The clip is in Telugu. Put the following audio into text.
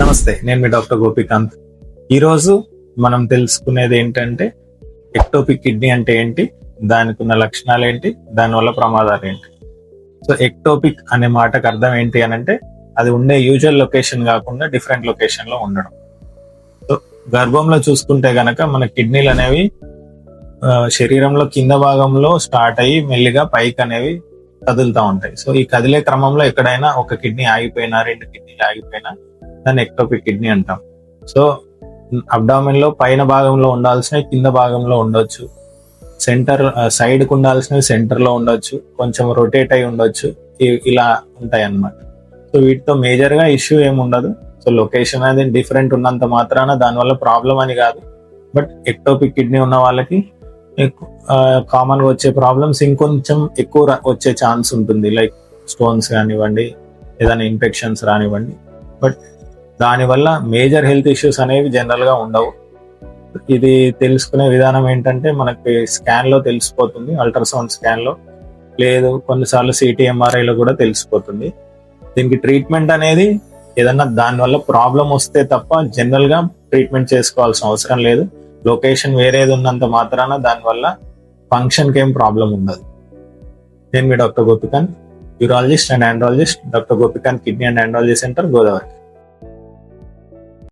నమస్తే, నేను మీ డాక్టర్ గోపికాంత్. ఈరోజు మనం తెలుసుకునేది ఏంటంటే ఎక్టోపిక్ కిడ్నీ అంటే ఏంటి, దానికి ఉన్న లక్షణాలు ఏంటి, దానివల్ల ప్రమాదాలు ఏంటి. సో ఎక్టోపిక్ అనే మాటకు అర్థం ఏంటి అని అంటే అది ఉండే యూజువల్ లొకేషన్ కాకుండా డిఫరెంట్ లొకేషన్ లో ఉండడం. సో గర్భంలో చూసుకుంటే గనక మన కిడ్నీలు అనేవి శరీరంలో కింద భాగంలో స్టార్ట్ అయ్యి మెల్లిగా పైకి అనేవి కదులుతూ ఉంటాయి. సో ఈ కదిలే క్రమంలో ఎక్కడైనా ఒక కిడ్నీ ఆగిపోయినా, 2 కిడ్నీలు ఆగిపోయినా దాన్ని ఎక్టోపిక్ కిడ్నీ అంటాం. సో అబ్డామిన్ లో పైన భాగంలో ఉండాల్సినవి కింద భాగంలో ఉండొచ్చు, సెంటర్ సైడ్ కు ఉండాల్సినవి సెంటర్ లో ఉండొచ్చు, కొంచెం రొటేట్ అయి ఉండొచ్చు, ఇలా ఉంటాయి అన్నమాట. సో వీటితో మేజర్ గా ఇష్యూ ఏమి ఉండదు. సో లొకేషన్ అనేది డిఫరెంట్ ఉన్నంత మాత్రాన దానివల్ల ప్రాబ్లం అని కాదు. బట్ ఎక్టోపిక్ కిడ్నీ ఉన్న వాళ్ళకి కామన్ గా వచ్చే ప్రాబ్లమ్స్ ఇంకొంచెం ఎక్కువ వచ్చే ఛాన్స్ ఉంటుంది. లైక్ స్టోన్స్ కానివ్వండి, ఏదైనా ఇన్ఫెక్షన్స్ రానివ్వండి. బట్ దానివల్ల మేజర్ హెల్త్ ఇష్యూస్ అనేవి జనరల్ గా ఉండవు. ఇది తెలుసుకునే విధానం ఏంటంటే మనకి స్కాన్ లో తెలిసిపోతుంది, అల్ట్రాసౌండ్ స్కాన్ లో, లేదు కొన్నిసార్లు సిటీ ఎంఆర్ఐ లో కూడా తెలిసిపోతుంది. దీనికి ట్రీట్మెంట్ అనేది ఏదన్నా దానివల్ల ప్రాబ్లం వస్తే తప్ప జనరల్ గా ట్రీట్మెంట్ చేసుకోవాల్సిన అవసరం లేదు. లొకేషన్ వేరేది ఉన్నంత మాత్రాన దానివల్ల ఫంక్షన్ కి ఏం ప్రాబ్లం ఉండదు. నేను మీ doctor Gopikanth, urologist and andrologist, doctor Gopikanth kidney and andrology centre, Godavari.